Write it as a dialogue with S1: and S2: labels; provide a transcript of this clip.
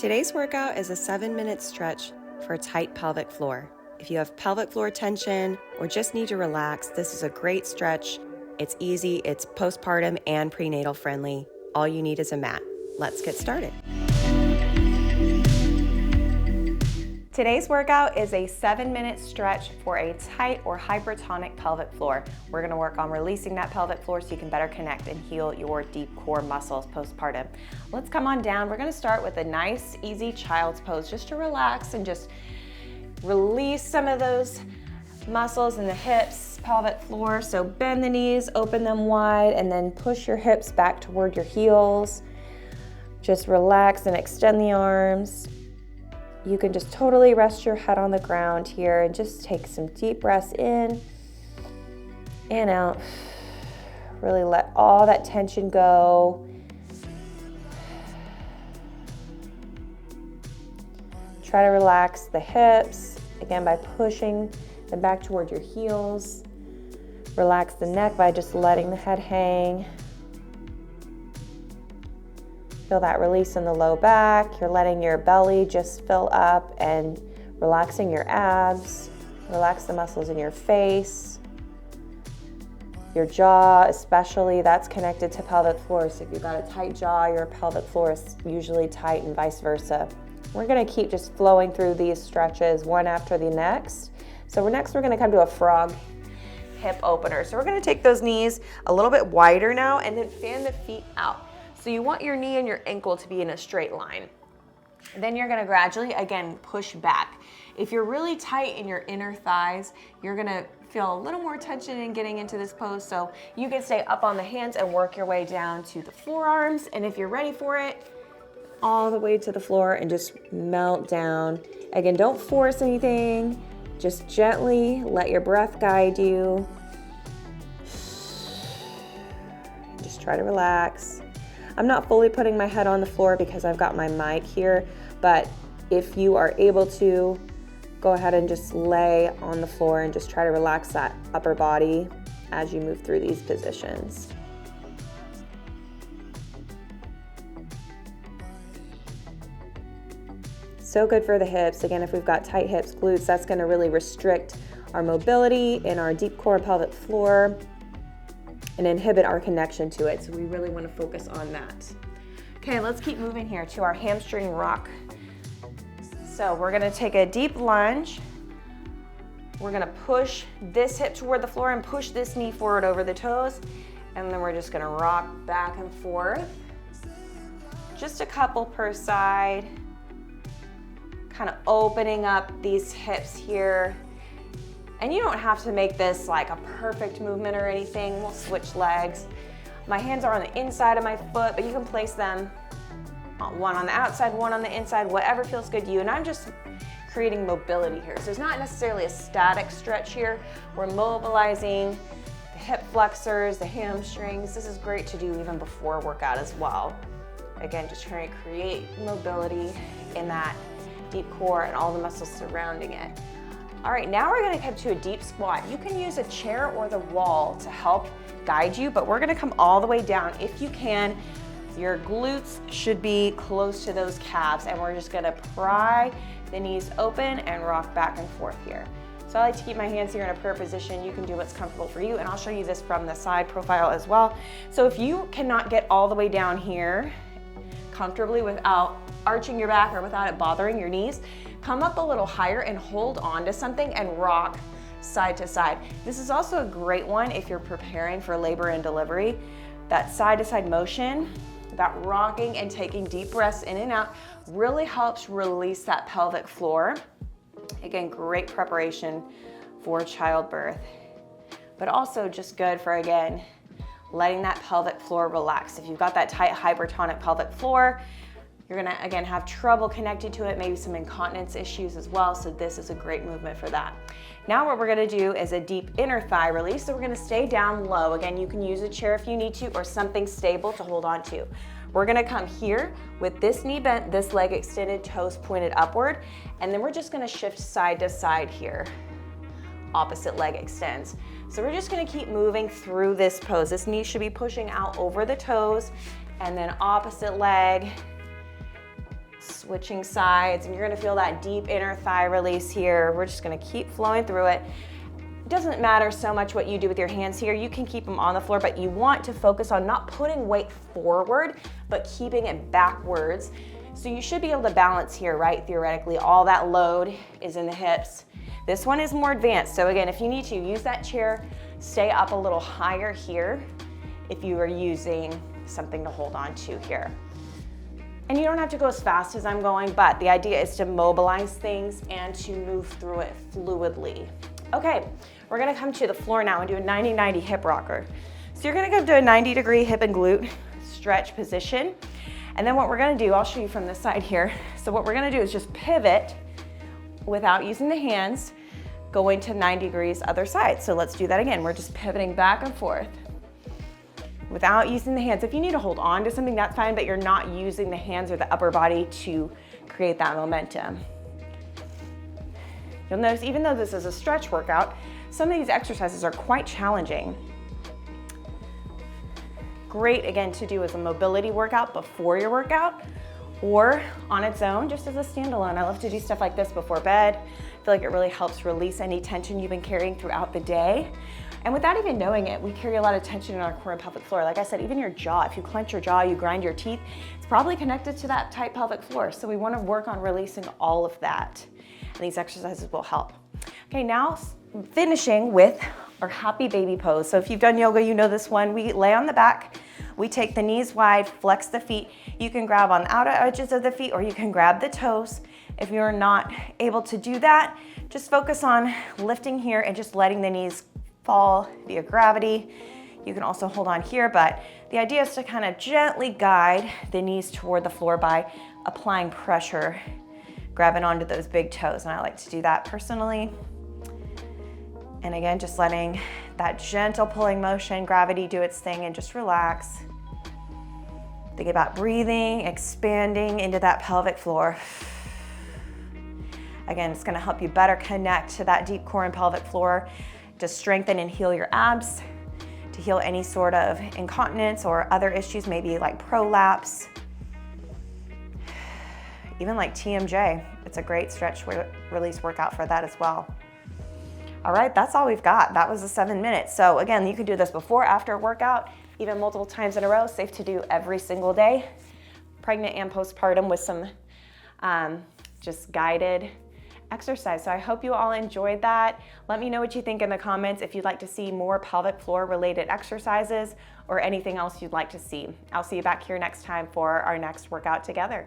S1: Today's workout is a 7-minute stretch for tight pelvic floor. If you have pelvic floor tension or just need to relax, this is a great stretch. It's easy, it's postpartum and prenatal friendly. All you need is a mat. Let's get started. Today's workout is a 7-minute stretch for a tight or hypertonic pelvic floor. We're gonna work on releasing that pelvic floor so you can better connect and heal your deep core muscles postpartum. Let's come on down. We're gonna start with a nice, easy child's pose just to relax and just release some of those muscles in the hips, pelvic floor. So bend the knees, open them wide, and then push your hips back toward your heels. Just relax and extend the arms. You can just totally rest your head on the ground here and just take some deep breaths in and out. Really let all that tension go. Try to relax the hips, again, by pushing them back toward your heels. Relax the neck by just letting the head hang. Feel that release in the low back. You're letting your belly just fill up and relaxing your abs. Relax the muscles in your face. Your jaw especially, that's connected to pelvic floor. So if you've got a tight jaw, your pelvic floor is usually tight and vice versa. We're gonna keep just flowing through these stretches one after the next. So next we're gonna come to a frog hip opener. So we're gonna take those knees a little bit wider now and then fan the feet out. So you want your knee and your ankle to be in a straight line. Then you're gonna gradually, again, push back. If you're really tight in your inner thighs, you're gonna feel a little more tension in getting into this pose. So you can stay up on the hands and work your way down to the forearms. And if you're ready for it, all the way to the floor and just melt down. Again, don't force anything. Just gently let your breath guide you. Just try to relax. I'm not fully putting my head on the floor because I've got my mic here, but if you are able to, go ahead and just lay on the floor and just try to relax that upper body as you move through these positions. So good for the hips. Again, if we've got tight hips, glutes, that's gonna really restrict our mobility in our deep core pelvic floor and inhibit our connection to it. So we really want to focus on that. Okay, let's keep moving here to our hamstring rock. So we're gonna take a deep lunge. We're gonna push this hip toward the floor and push this knee forward over the toes. And then we're just gonna rock back and forth. Just a couple per side. Kind of opening up these hips here. And you don't have to make this like a perfect movement or anything. We'll switch legs. My hands are on the inside of my foot, but you can place them one on the outside, one on the inside, whatever feels good to you. And I'm just creating mobility here. So it's not necessarily a static stretch here. We're mobilizing the hip flexors, the hamstrings. This is great to do even before workout as well. Again, just trying to create mobility in that deep core and all the muscles surrounding it. All right, now we're gonna come to a deep squat. You can use a chair or the wall to help guide you, but we're gonna come all the way down. If you can, your glutes should be close to those calves, and we're just gonna pry the knees open and rock back and forth here. So I like to keep my hands here in a prayer position. You can do what's comfortable for you, and I'll show you this from the side profile as well. So if you cannot get all the way down here comfortably without arching your back or without it bothering your knees, come up a little higher and hold on to something and rock side to side. This is also a great one if you're preparing for labor and delivery. That side to side motion, that rocking and taking deep breaths in and out really helps release that pelvic floor. Again, great preparation for childbirth, but also just good for, again, letting that pelvic floor relax. If you've got that tight hypertonic pelvic floor, you're gonna, again, have trouble connected to it, maybe some incontinence issues as well, so this is a great movement for that. Now what we're gonna do is a deep inner thigh release, so we're gonna stay down low. Again, you can use a chair if you need to, or something stable to hold on to. We're gonna come here with this knee bent, this leg extended, toes pointed upward, and then we're just gonna shift side to side here. Opposite leg extends. So we're just gonna keep moving through this pose. This knee should be pushing out over the toes, and then opposite leg Switching sides, and you're gonna feel that deep inner thigh release here. We're just gonna keep flowing through it. It doesn't matter so much what you do with your hands here. You can keep them on the floor, but you want to focus on not putting weight forward, but keeping it backwards. So you should be able to balance here, right? Theoretically, all that load is in the hips. This one is more advanced. So again, if you need to, use that chair, stay up a little higher here if you are using something to hold on to here. And you don't have to go as fast as I'm going, but the idea is to mobilize things and to move through it fluidly. Okay, we're gonna come to the floor now and do a 90-90 hip rocker. So you're gonna go to a 90-degree hip and glute stretch position. And then what we're gonna do, I'll show you from this side here. So what we're gonna do is just pivot without using the hands, going to 90 degrees other side. So let's do that again. We're just pivoting back and forth without using the hands. If you need to hold on to something, that's fine, but you're not using the hands or the upper body to create that momentum. You'll notice, even though this is a stretch workout, some of these exercises are quite challenging. Great, again, to do as a mobility workout before your workout, or on its own, just as a standalone. I love to do stuff like this before bed. I feel like it really helps release any tension you've been carrying throughout the day. And without even knowing it, we carry a lot of tension in our core and pelvic floor. Like I said, even your jaw, if you clench your jaw, you grind your teeth, it's probably connected to that tight pelvic floor. So we want to work on releasing all of that. And these exercises will help. Okay, now finishing with our happy baby pose. So if you've done yoga, you know this one. We lay on the back, we take the knees wide, flex the feet. You can grab on the outer edges of the feet or you can grab the toes. If you're not able to do that, just focus on lifting here and just letting the knees fall via gravity. You can also hold on here, but the idea is to kind of gently guide the knees toward the floor by applying pressure, grabbing onto those big toes. And I like to do that personally. And again, just letting that gentle pulling motion, gravity do its thing, and just relax. Think about breathing, expanding into that pelvic floor. Again, it's gonna help you better connect to that deep core and pelvic floor, to strengthen and heal your abs, to heal any sort of incontinence or other issues, maybe like prolapse, even like TMJ. It's a great stretch release workout for that as well. All right, that's all we've got. That was the 7 minutes. So again, you can do this before, after a workout, even multiple times in a row. Safe to do every single day, pregnant and postpartum, with some just guided exercise. So I hope you all enjoyed that. Let me know what you think in the comments if you'd like to see more pelvic floor related exercises or anything else you'd like to see. I'll see you back here next time for our next workout together.